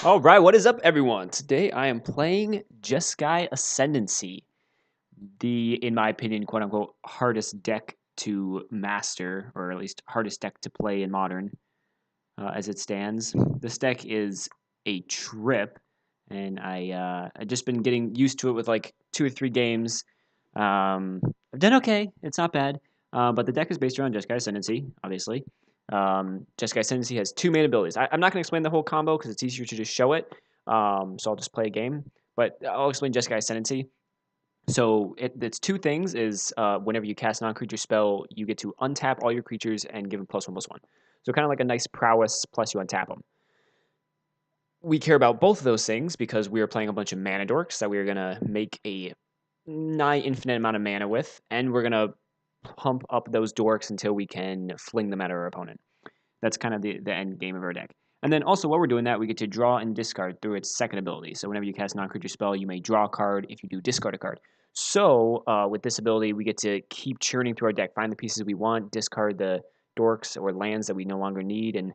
All right, what is up, everyone? Today I am playing Jeskai Ascendancy, in my opinion, quote unquote, hardest deck to master, or at least hardest deck to play in Modern as it stands. This deck is a trip, and I've just been getting used to it with like 2 or 3 games. I've done okay, it's not bad, but the deck is based around Jeskai Ascendancy, obviously. Jeskai Ascendancy has 2 main abilities. I'm not going to explain the whole combo because it's easier to just show it. So I'll just play a game. But I'll explain Jeskai Ascendancy. So it's 2 things. Is whenever you cast a non-creature spell, you get to untap all your creatures and give them +1/+1. So kind of like a nice prowess plus you untap them. We care about both of those things because we are playing a bunch of mana dorks that we are going to make a nigh infinite amount of mana with, and we're going to pump up those dorks until we can fling them at our opponent. That's kind of the end game of our deck. And then also while we're doing that, we get to draw and discard through its second ability. So whenever you cast a non-creature spell, you may draw a card. If you do, discard a card. So with this ability, we get to keep churning through our deck, find the pieces we want, discard the dorks or lands that we no longer need, and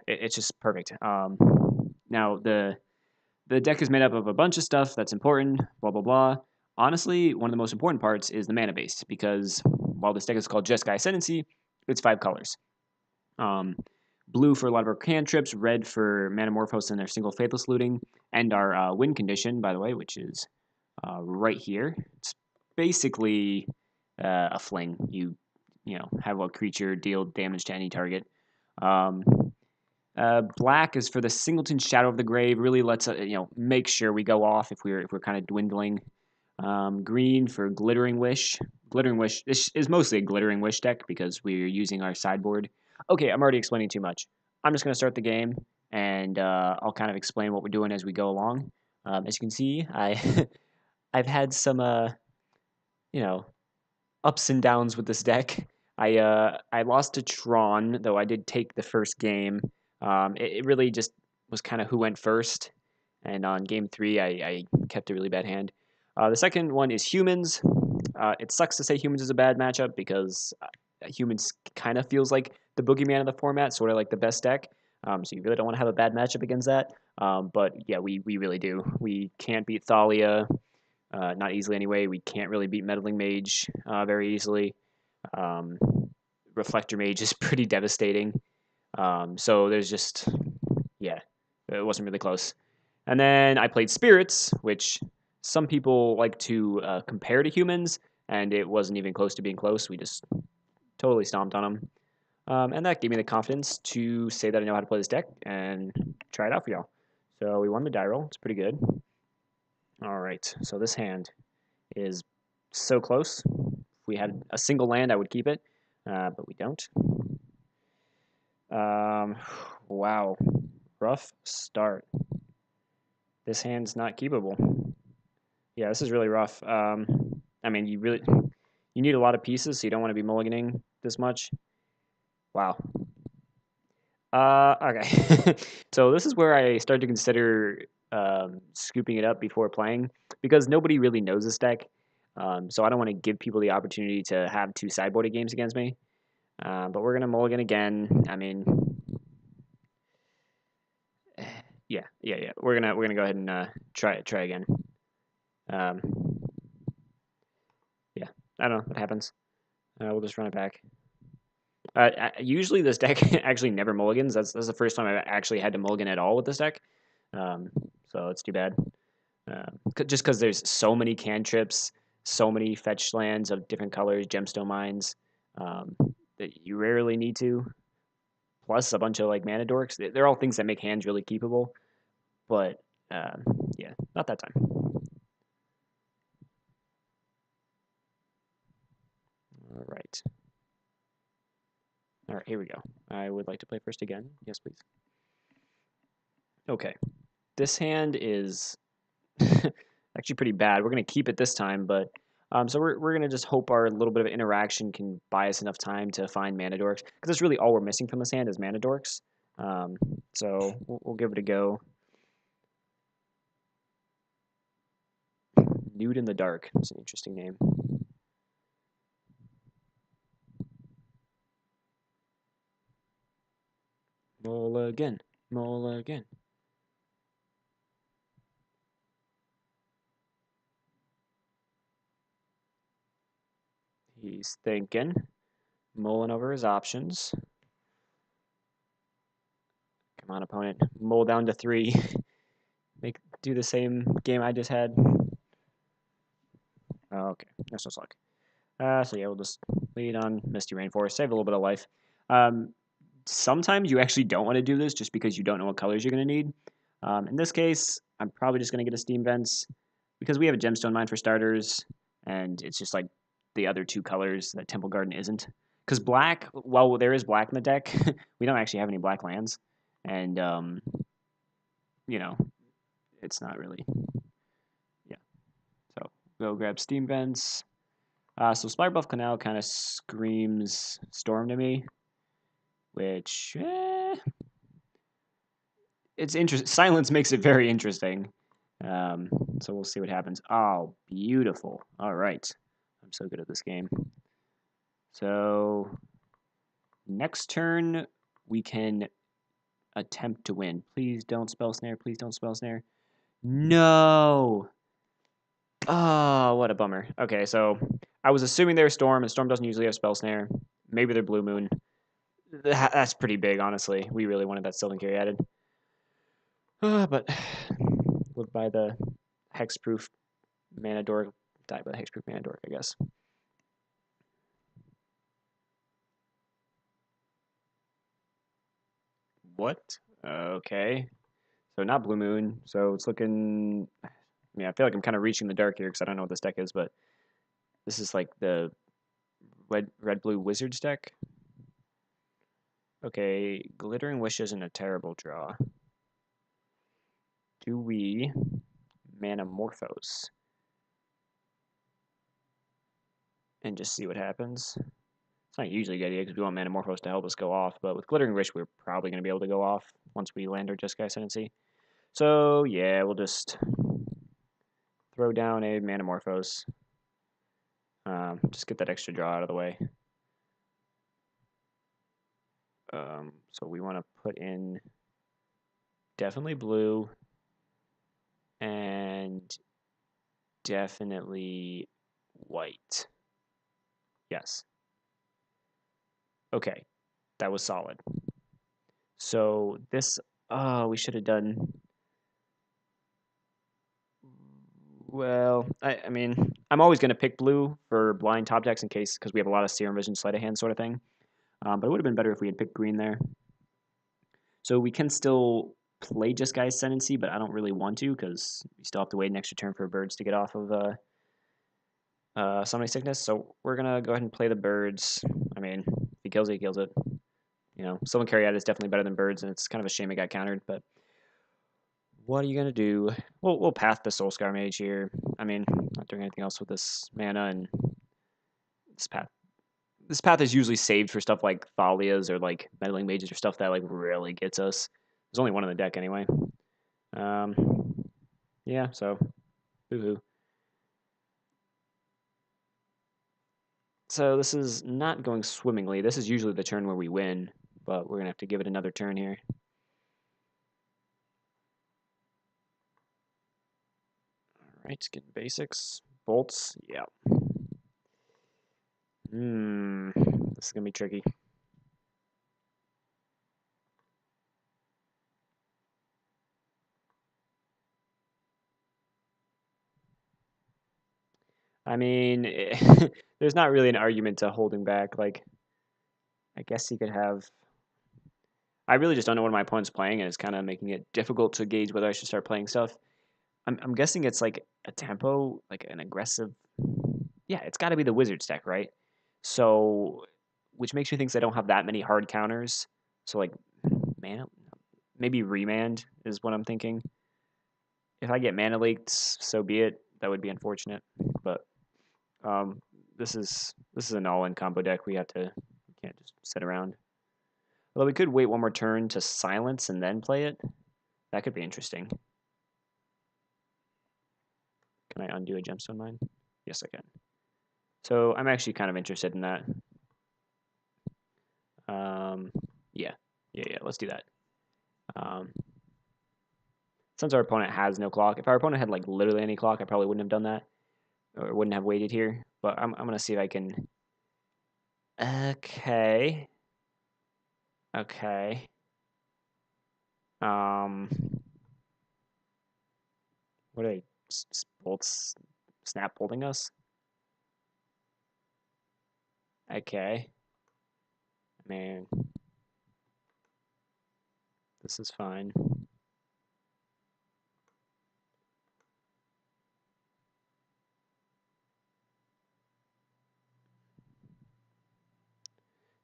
it's just perfect. Now the deck is made up of a bunch of stuff that's important, blah blah blah. Honestly, one of the most important parts is the mana base, because while this deck is called Jeskai Ascendancy, it's 5 colors. Blue for a lot of our cantrips, red for Manamorphose and their single Faithless Looting, and our win condition, by the way, which is right here. It's basically a fling. You have a creature deal damage to any target. Black is for the Singleton Shadow of the Grave. Really lets make sure we go off if we're kind of dwindling. Green for Glittering Wish. Glittering Wish is mostly a Glittering Wish deck because we're using our sideboard. Okay, I'm already explaining too much. I'm just going to start the game, and I'll kind of explain what we're doing as we go along. As you can see, I've had some ups and downs with this deck. I lost to Tron, though I did take the first game. It really just was kind of who went first, and on game 3, I kept a really bad hand. The second one is Humans. It sucks to say Humans is a bad matchup because Humans kind of feels like the boogeyman of the format, sort of like the best deck. So you really don't want to have a bad matchup against that. But yeah, we really do. We can't beat Thalia, not easily anyway. We can't really beat Meddling Mage very easily. Reflector Mage is pretty devastating. So there's just, yeah, it wasn't really close. And then I played Spirits, which some people like to compare to Humans, and it wasn't even close to being close. We just totally stomped on them. And that gave me the confidence to say that I know how to play this deck and try it out for y'all. So we won the die roll. It's pretty good. All right, so this hand is so close. If we had a single land, I would keep it, but we don't. Wow, rough start. This hand's not keepable. Yeah, this is really rough. I mean, you need a lot of pieces, so you don't want to be mulliganing this much. Wow. Okay. So this is where I start to consider scooping it up before playing, because nobody really knows this deck. So I don't want to give people the opportunity to have 2 sideboarded games against me. But we're gonna mulligan again. I mean, yeah. We're gonna go ahead and try again. Yeah, I don't know what happens. We'll just run it back. Usually this deck actually never mulligans. That's the first time I've actually had to mulligan at all with this deck. So it's too bad. Just because there's so many cantrips, so many fetch lands of different colors, gemstone mines, that you rarely need to. Plus a bunch of like mana dorks. They're all things that make hands really keepable. But yeah, not that time. All right. All right, here we go. I would like to play first again. Yes, please. Okay. This hand is actually pretty bad. We're going to keep it this time, but so we're going to just hope our little bit of interaction can buy us enough time to find mana dorks, because that's really all we're missing from this hand is mana dorks. So we'll give it a go. Nude in the Dark. It's an interesting name. Well, again. Mulligan. He's thinking, mulling over his options. Come on, opponent. Mull down to 3. Do the same game I just had. Oh, okay. That's no luck. So yeah, we'll just lead on Misty Rainforest, save a little bit of life. Sometimes you actually don't want to do this just because you don't know what colors you're going to need. In this case, I'm probably just going to get a Steam Vents because we have a Gemstone Mine for starters, and it's just like the other 2 colors that Temple Garden isn't. Because black, well, there is black in the deck, we don't actually have any black lands, and you know, it's not really, yeah. So go grab Steam Vents. So Spire Bluff Canal kind of screams Storm to me, which it's interesting. Silence makes it very interesting. So we'll see what happens. Oh, beautiful. All right. I'm so good at this game. So next turn, we can attempt to win. Please don't spell snare. Please don't spell snare. No. Oh, what a bummer. Okay, so I was assuming they're Storm, and Storm doesn't usually have spell snare. Maybe they're Blue Moon. That's pretty big, honestly. We really wanted that Sylvan Carry added. But live by the hexproof mana dork. Die by the hexproof mana dork, I guess. What? Okay. So not Blue Moon. So it's looking. I feel like I'm kind of reaching the dark here because I don't know what this deck is, but this is like the red blue Wizards deck. Okay, Glittering Wish isn't a terrible draw. Do we Manamorphose and just see what happens? It's not usually a good idea because we want Manamorphose to help us go off, but with Glittering Wish, we're probably going to be able to go off once we land our Jeskai Ascendancy. So, yeah, we'll just throw down a Manamorphose. Just get that extra draw out of the way. So we want to put in definitely blue and definitely white. Yes. Okay, that was solid. So this, we should have done. Well, I mean, I'm always going to pick blue for blind top decks in case, because we have a lot of Serum Vision, Sleight of Hand sort of thing. But it would have been better if we had picked green there. So we can still play Jeskai Ascendancy, but I don't really want to because we still have to wait an extra turn for birds to get off of Summoning Sickness. So we're going to go ahead and play the birds. I mean, if he kills it, he kills it. You know, Sylvan Carryat is definitely better than birds, and it's kind of a shame it got countered, but what are you going to do? We'll path the Soulscar Mage here. I mean, not doing anything else with this mana, and this path. This path is usually saved for stuff like Thalias or like Meddling Mages or stuff that like really gets us. There's only one in the deck anyway. Yeah, so boo-hoo. So this is not going swimmingly. This is usually the turn where we win, but we're going to have to give it another turn here. All right, getting basics. Bolts, yeah. This is going to be tricky. I mean, there's not really an argument to holding back. Like, I guess he could have. I really just don't know what my opponent's playing, and it's kind of making it difficult to gauge whether I should start playing stuff. I'm guessing it's like a tempo, like an aggressive. Yeah, it's got to be the Wizards deck, right? So, which makes me think they don't have that many hard counters. So, like, mana, maybe remand is what I'm thinking. If I get mana leaked, so be it. That would be unfortunate, but this is an all-in combo deck. We can't just sit around. Although we could wait one more turn to silence and then play it. That could be interesting. Can I undo a gemstone mine? Yes, I can. So I'm actually kind of interested in that. Yeah. Let's do that. Um, since our opponent has no clock, if our opponent had like literally any clock, I probably wouldn't have done that or wouldn't have waited here. But I'm gonna see if I can. Okay. Okay. Um, what are they? Bolts snap holding us? Okay. Man, this is fine.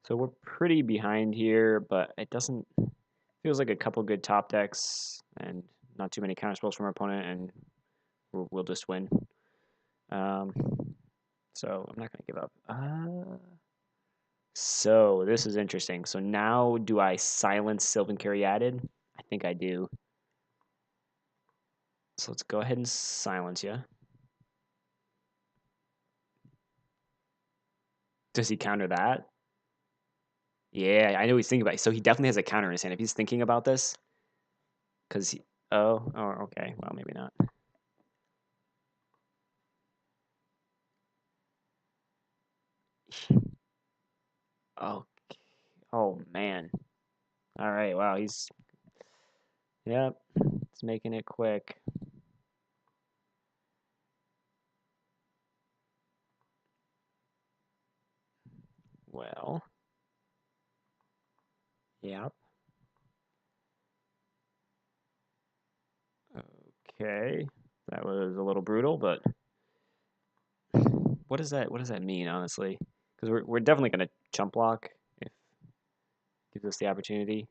So we're pretty behind here, but it doesn't feels like a couple good top decks and not too many counter spells from our opponent, and we'll just win. Um, so I'm not gonna give up. So this is interesting. So now, do I silence Sylvan Caryatid? I think I do. So let's go ahead and silence you. Does he counter that? Yeah, I know he's thinking about it. So he definitely has a counter in his hand. If he's thinking about this, because he, oh, okay. Well, maybe not. Oh, oh man. All right. Wow. Yep. It's making it quick. Well. Yep. Okay. That was a little brutal, but what does that mean, honestly? Because we're definitely gonna chump block if it gives us the opportunity.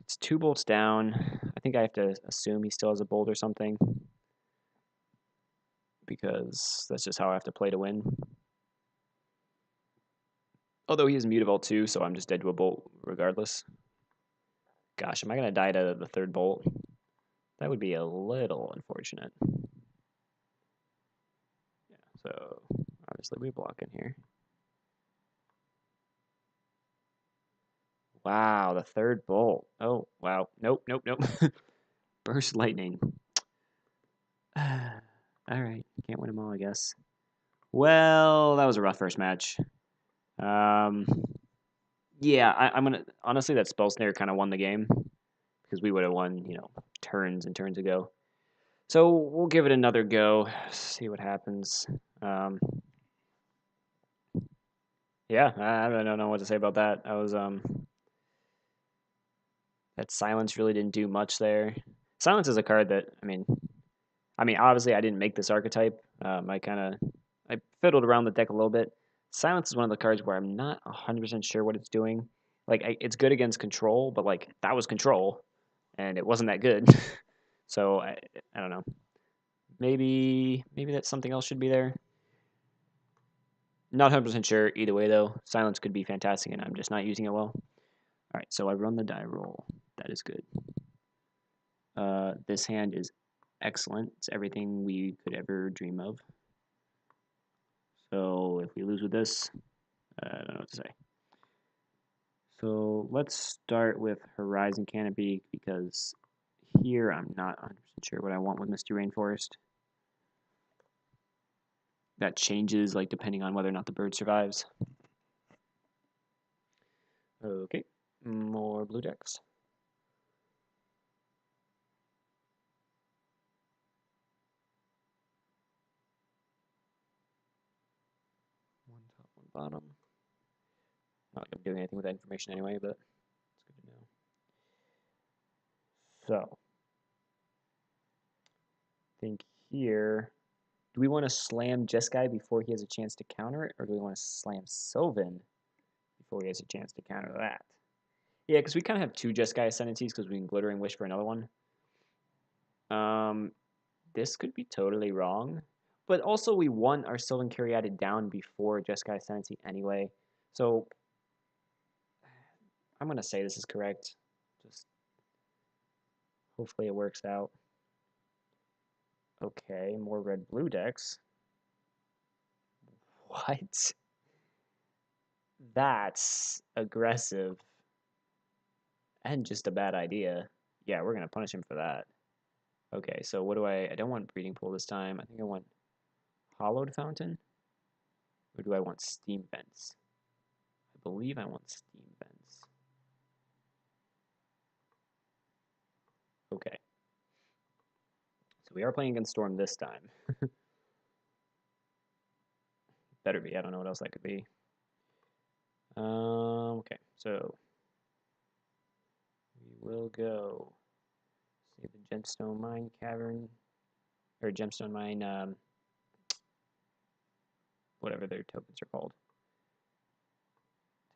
It's 2 bolts down. I think I have to assume he still has a bolt or something, because that's just how I have to play to win. Although he has Mutavault too, so I'm just dead to a bolt regardless. Gosh, am I gonna die to the 3rd bolt? That would be a little unfortunate. Yeah, so obviously we block in here. Wow, the 3rd bolt. Oh, wow. Nope, nope, nope. Burst lightning. Alright, can't win them all, I guess. Well, that was a rough first match. Um, yeah, I'm gonna honestly that spell snare kind of won the game because we would have won, turns and turns ago. So we'll give it another go, see what happens. Yeah, I don't know what to say about that. I was that silence really didn't do much there. Silence is a card that I mean, obviously I didn't make this archetype. I fiddled around the deck a little bit. Silence is one of the cards where I'm not 100% sure what it's doing. Like it's good against control, but like that was control, and it wasn't that good. So I don't know. Maybe that something else should be there. Not 100% sure. Either way though, silence could be fantastic, and I'm just not using it well. All right, so I run the die roll. That is good. This hand is excellent. It's everything we could ever dream of. So if we lose with this, I don't know what to say. So let's start with Horizon Canopy, because here I'm not 100% sure what I want with Misty Rainforest. That changes like depending on whether or not the bird survives. Okay, more blue decks. One top, one bottom. Not going to be doing anything with that information anyway, but it's good to know. So, I think here, do we want to slam Jeskai before he has a chance to counter it, or do we want to slam Sylvan before he has a chance to counter that? Yeah, because we kind of have 2 Jeskai Ascendancies because we can Glittering Wish for another one. This could be totally wrong, but also we want our Sylvan Caryatid down before Jeskai Ascendancy anyway, so I'm going to say this is correct. Just hopefully it works out. Okay, more red-blue decks. What? That's aggressive. and just a bad idea. Yeah, we're gonna punish him for that. Okay, so what do I don't want breeding pool this time. I think I want hollowed fountain. Or do I want steam vents? I believe I want steam vents. Okay. So we are playing against Storm this time. Better be. I don't know what else that could be. Okay, so we will go save the gemstone mine cavern, or gemstone mine, whatever their tokens are called.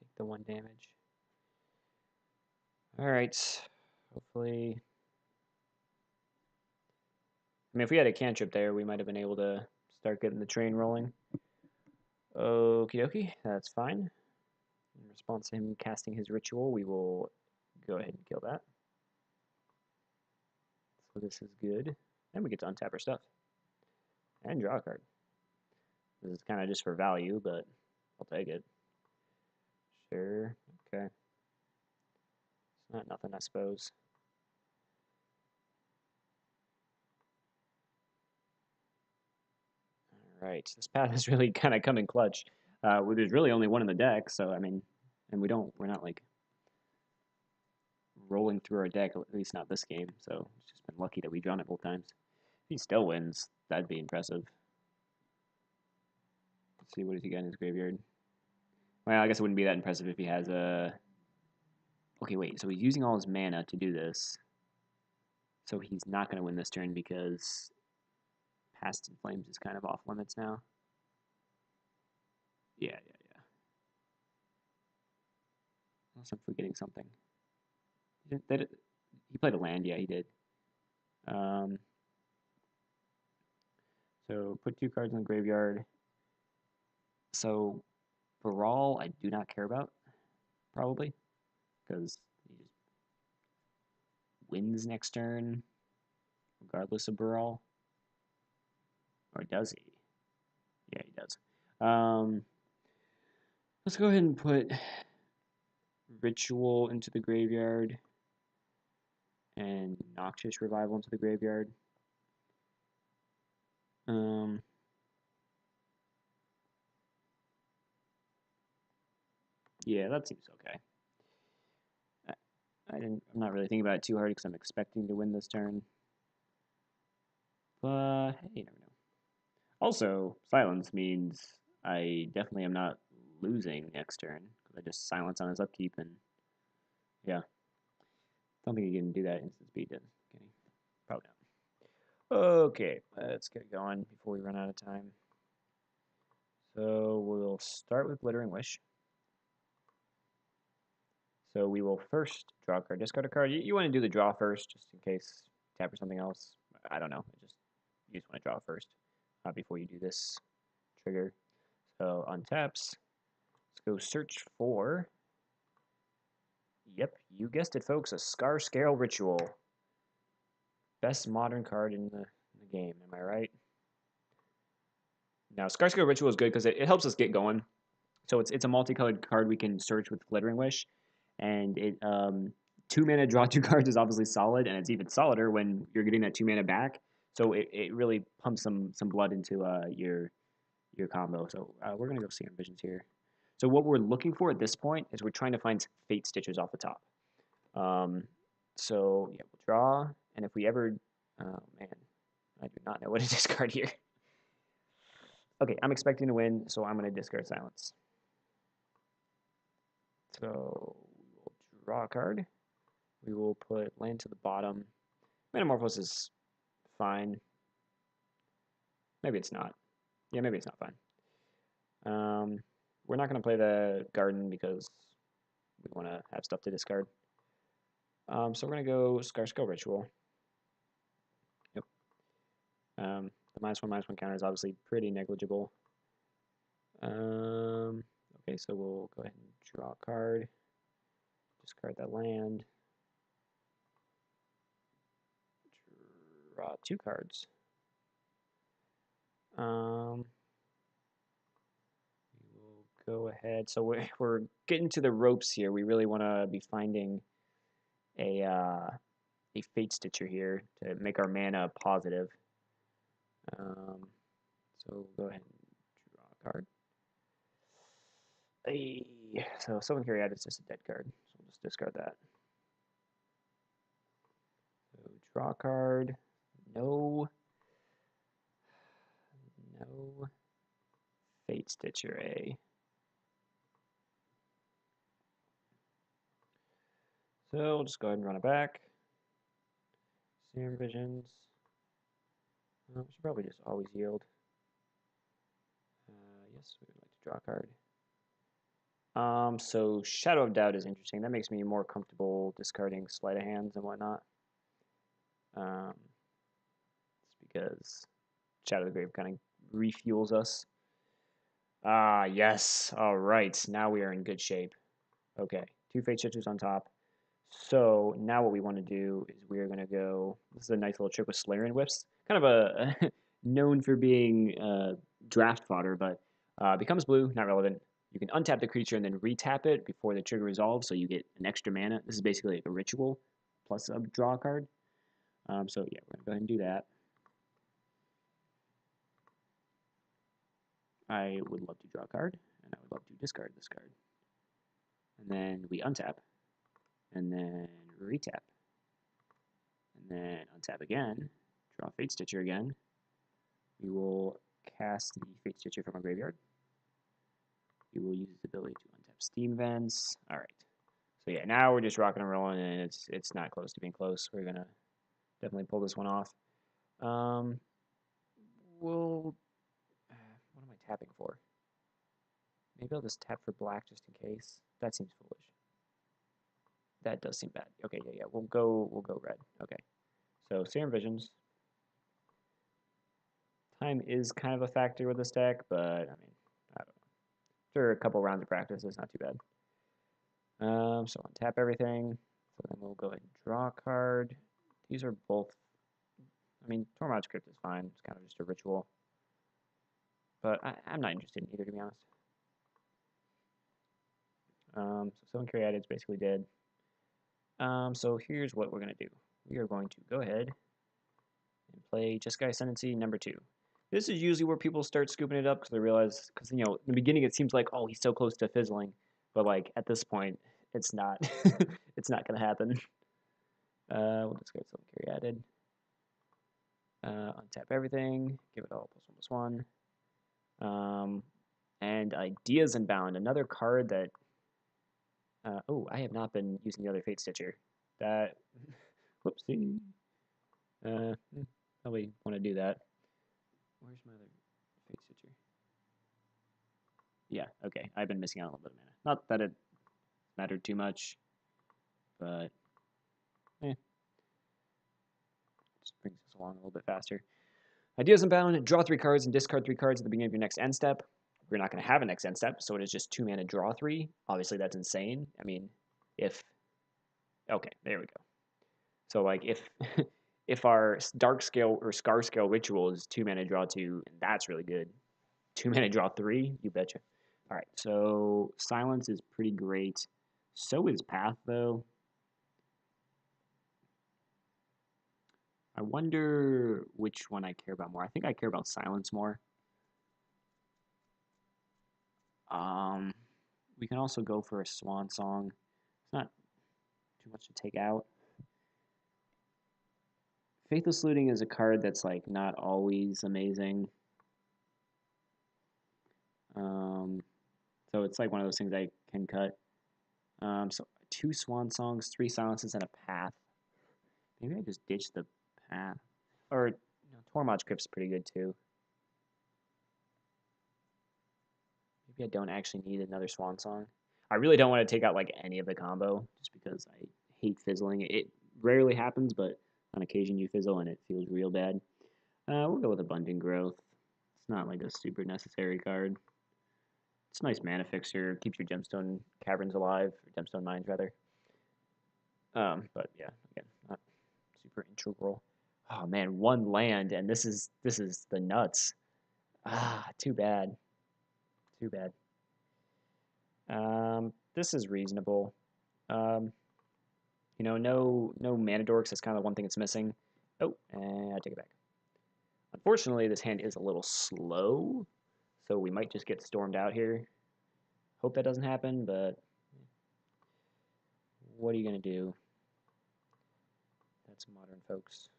Take the 1 damage. All right, hopefully. I mean, if we had a cantrip there, we might have been able to start getting the train rolling. Okie dokie, that's fine. In response to him casting his ritual, we will go ahead and kill that. So this is good. And we get to untap our stuff. And draw a card. This is kind of just for value, but I'll take it. Sure, okay. It's not nothing, I suppose. Alright, this path is really kind of coming clutch. Well, there's really only one in the deck, so I mean, and we're not like rolling through our deck, at least not this game, so it's just been lucky that we drawn it both times. If he still wins, that'd be impressive. Let's see, what does he got in his graveyard? Well, I guess it wouldn't be that impressive if he has a... Okay, wait, so he's using all his mana to do this. So he's not going to win this turn because Past in Flames is kind of off limits now. Yeah. Unless I'm forgetting something. He played a land, yeah, he did. So put 2 cards in the graveyard. So Baral, I do not care about, probably, because he just wins next turn, regardless of Baral. Or does he? Yeah, he does. Let's go ahead and put Ritual into the graveyard and Noxious Revival into the graveyard. Yeah, that seems okay. I'm not really thinking about it too hard because I'm expecting to win this turn. But hey, you never know. Also, silence means I definitely am not losing next turn because I just silence on his upkeep and yeah. Don't think he can do that instant speed, can he? Probably not. Okay, let's get going before we run out of time. So we'll start with Glittering Wish. So we will first draw a card, discard a card. You want to do the draw first, just in case tap or something else. I don't know. You just want to draw first before you do this trigger. So on taps, let's go search for. Yep, you guessed it, folks. A Scar Scale Ritual. Best modern card in the game. Am I right? Now, Scar Scale Ritual is good because it helps us get going. So it's a multicolored card we can search with Glittering Wish, and it 2 mana draw 2 cards is obviously solid, and it's even solider when you're getting that 2 mana back. So it really pumps some blood into your combo. So we're gonna go see our visions here. So what we're looking for at this point is we're trying to find Fate Stitches off the top. So yeah, we'll draw, and if we ever, oh man, I do not know what to discard here. Okay, I'm expecting to win, so I'm gonna discard Silence. So we will draw a card. We will put land to the bottom. Metamorphosis is fine. Maybe it's not. Yeah, maybe it's not fine. We're not going to play the garden because we want to have stuff to discard. So we're going to go Scar Skull Ritual. Yep. The -1/-1 counter is obviously pretty negligible. Okay, so we'll go ahead and draw a card. Discard that land. Draw 2 cards. We will go ahead. So we're getting to the ropes here. We really want to be finding a Fate Stitcher here to make our mana positive. So we'll go ahead and draw a card. So Sylvan Caryatid is just a dead card, so we'll just discard that. So draw a card. No Fate Stitcher A. So we'll just go ahead and run it back. Serum Visions. We should probably just always yield. Yes, we would like to draw a card. So Shadow of Doubt is interesting. That makes me more comfortable discarding Sleight of Hands and whatnot. It's because Shadow of the Grave kind of refuels us. Ah, yes. All right. Now we are in good shape. Okay. 2 Fate Stitchers on top. So now what we want to do is we're going to go... This is a nice little trick with Slayer and Whips. Kind of a known for being draft fodder, but becomes blue, not relevant. You can untap the creature and then retap it before the trigger resolves, so you get an extra mana. This is basically like a ritual plus a draw card. So yeah, we're going to go ahead and do that. I would love to draw a card, and I would love to discard this card. And then we untap, and then retap, and then untap again, draw Fate Stitcher again. We will cast the Fate Stitcher from our graveyard. We will use its ability to untap Steam Vents. All right. So yeah, now we're just rocking and rolling, and it's not close to being close. We're gonna definitely pull this one off. What am I tapping for? Maybe I'll just tap for black just in case. That seems foolish. That does seem bad. Okay, yeah. We'll go red. Okay. So Serum Visions. Time is kind of a factor with this deck, but I mean, I don't know. After a couple rounds of practice, it's not too bad. So untap everything. So then we'll go ahead and draw a card. These are both. I mean, Tormod's Crypt is fine. It's kind of just a ritual. But I'm not interested in either, to be honest. So Sylvan Caryatid is basically dead. So here's what we're going to do. We are going to go ahead and play Jeskai Ascendancy number 2. This is usually where people start scooping it up because they realize, you know, in the beginning it seems like, oh, he's so close to fizzling. But, like, at this point, it's not. It's not going to happen. We'll discard Sylvan Caryatid. Untap everything. Give it all +1/+1. And Ideas Unbound, another card that... oh, I have not been using the other Fate Stitcher. That... Whoopsie. Probably want to do that. Where's my other Fate Stitcher? Yeah, okay. I've been missing out on a little bit of mana. Not that it mattered too much, but... Just brings us along a little bit faster. Ideas Unbound, draw 3 cards and discard 3 cards at the beginning of your next end step. We're not going to have a next end step, so it is just 2 mana, draw 3. Obviously, that's insane. I mean, if... Okay, there we go. So, like, if our Dark Scale or Scar Scale ritual is 2 mana, draw 2, and that's really good. 2 mana, draw 3, you betcha. All right, so Silence is pretty great. So is Path, though. I wonder which one I care about more. I think I care about Silence more. We can also go for a Swan Song. It's not too much to take out. Faithless Looting is a card that's like not always amazing. So it's like one of those things I can cut. So 2 Swan Songs, 3 Silences, and a Path. Maybe I just ditch the Path. Or, Tormod's Crypt's pretty good too. Maybe I don't actually need another Swan Song. I really don't want to take out like any of the combo, just because I hate fizzling. It rarely happens, but on occasion you fizzle and it feels real bad. We'll go with Abundant Growth. It's not like a super necessary card. It's a nice mana fixer. Keeps your Gemstone Caverns alive, or Gemstone Mines rather. But yeah, again, not super integral. Oh man, 1 land, and this is the nuts. Too bad. Too bad. This is reasonable. You know, no mana dorks. That's kind of the one thing it's missing. Oh, and I take it back. Unfortunately, this hand is a little slow, so we might just get stormed out here. Hope that doesn't happen, but what are you going to do? That's modern, folks.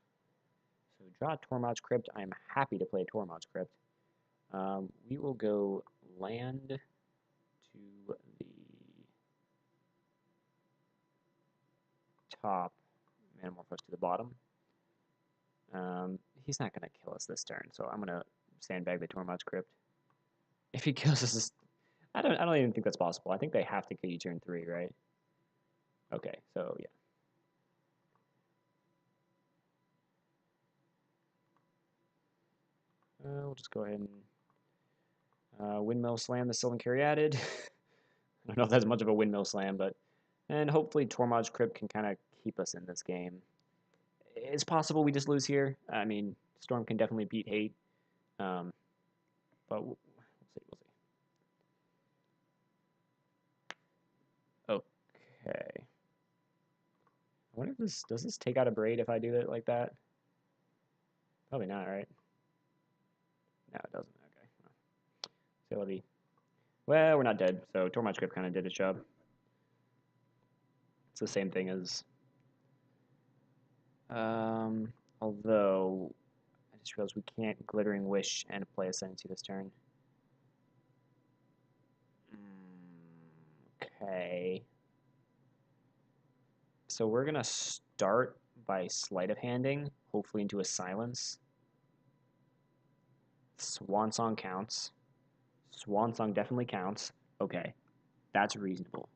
So draw Tormod's Crypt. I am happy to play Tormod's Crypt. We will go land to the top, Manamorphose to the bottom. He's not going to kill us this turn, so I'm going to sandbag the Tormod's Crypt. If he kills us, I don't even think that's possible. I think they have to kill you turn 3, right? Okay, so yeah. We'll just go ahead and windmill slam the Sylvan Caryatid. I don't know if that's much of a windmill slam, and hopefully Tormod's Crypt can kind of keep us in this game. It's possible we just lose here. I mean, Storm can definitely beat Hate, but we'll see. Okay. I wonder if does this take out a Braid if I do it like that? Probably not, right? No, it doesn't. Okay. So it'll be. Well, we're not dead, so Tormod's Crypt kind of did its job. It's the same thing as. Although I just realized we can't Glittering Wish and play Ascendancy this turn. Okay. So we're gonna start by Sleight of Handing, hopefully into a Silence. Swan Song counts. Swan Song definitely counts. Okay, that's reasonable.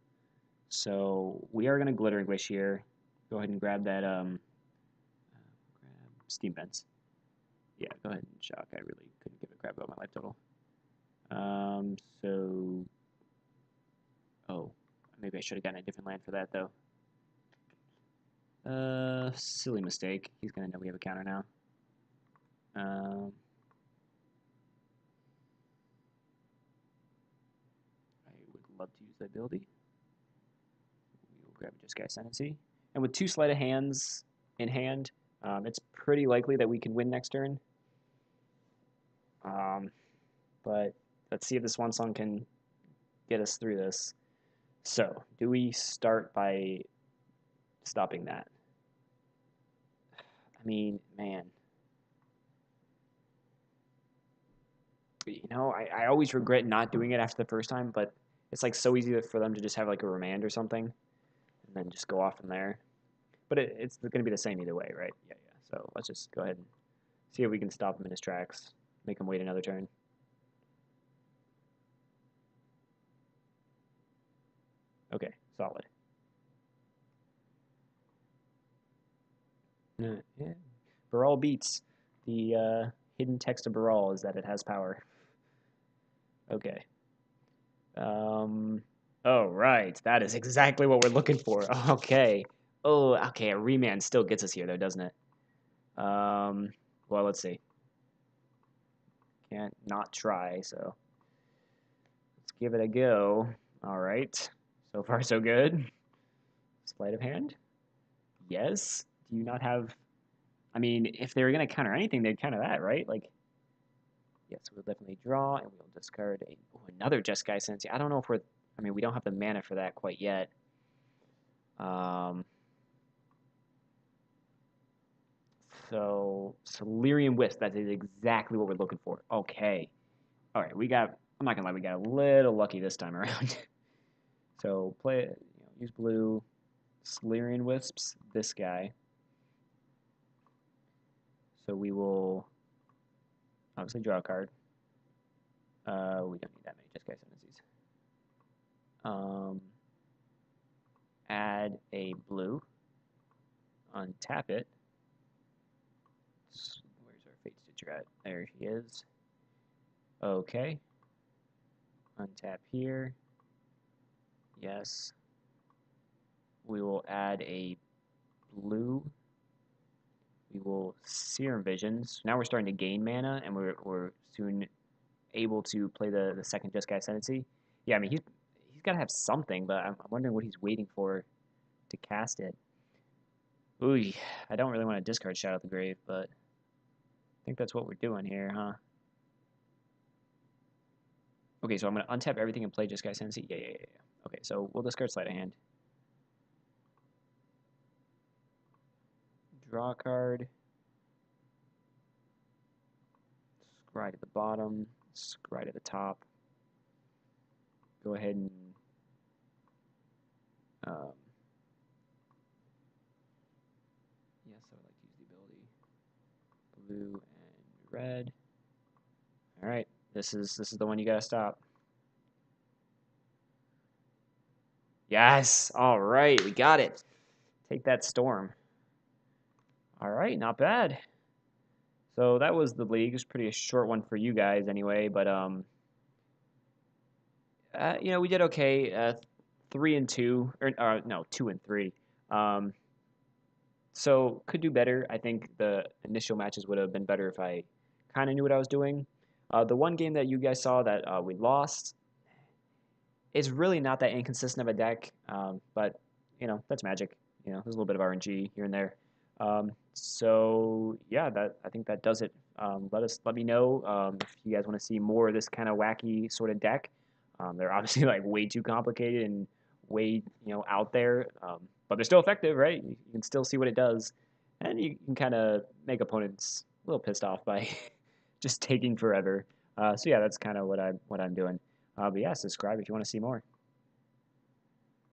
So we are gonna Glittering Wish here. Go ahead and grab that grab Steam Vents. Yeah, go ahead and shock. I really couldn't give a crap about my life total. So oh, maybe I should have gotten a different land for that though. Silly mistake. He's gonna know we have a counter now. I would love to use that ability. We will grab Jeskai Ascendancy. And with 2 sleight of hands in hand, it's pretty likely that we can win next turn. But let's see if this Swan Song can get us through this. So, do we start by stopping that? I mean, man. You know, I always regret not doing it after the first time, but it's like so easy for them to just have like a remand or something, and then just go off from there. But it's going to be the same either way, right? Yeah. So let's just go ahead and see if we can stop him in his tracks, make him wait another turn. Okay, solid. Yeah. Baral beats. The hidden text of Baral is that it has power. Okay. Oh, right. That is exactly what we're looking for. Okay. Oh, okay. A remand still gets us here, though, doesn't it? Well, let's see. Can't not try, so let's give it a go. All right. So far, so good. Sleight of hand? Yes. Do you not have... I mean, if they were going to counter anything, they'd counter that, right? Like, yes, we'll definitely draw, and we'll discard another Jeskai Ascendancy. I don't know if we're... I mean, we don't have the mana for that quite yet. So, Solarian Wisp, that is exactly what we're looking for. Okay. All right, we got... I'm not going to lie, we got a little lucky this time around. So, play... use blue... Solarian Wisps, this guy. So we will obviously draw a card. We don't need that many Jeskai Ascendancies. Add a blue. Untap it. Where's our Fate Stitcher at? There he is. Okay. Untap here. Yes. We will add a blue. We will Serum Visions. Now we're starting to gain mana, and we're soon able to play the second Jeskai Ascendancy. Yeah, I mean, he's got to have something, but I'm wondering what he's waiting for to cast it. Ooh, I don't really want to discard Shadow of the Grave, but I think that's what we're doing here, huh? Okay, so I'm going to untap everything and play Jeskai Ascendancy. Yeah. Okay, so we'll discard Sleight of Hand. Draw a card. Scry to the bottom. Scry to the top. Go ahead and yes, I would like to use the ability blue and red. All right, this is the one you gotta stop. Yes. All right, we got it. Take that storm. All right, not bad. So that was the league. It was pretty a short one for you guys anyway, but you know, we did okay. 3-2, or no, 2-3. Um, so could do better. I think the initial matches would have been better if I kind of knew what I was doing. The one game that you guys saw that we lost, it's really not that inconsistent of a deck, but you know that's Magic. You know, there's a little bit of RNG here and there. So yeah, that I think that does it. Let me know if you guys want to see more of this kind of wacky sort of deck. They're obviously like way too complicated and way out there, but they're still effective, right? You can still see what it does, and you can kind of make opponents a little pissed off by just taking forever. So yeah, that's kind of what I'm doing. But yeah, subscribe if you want to see more.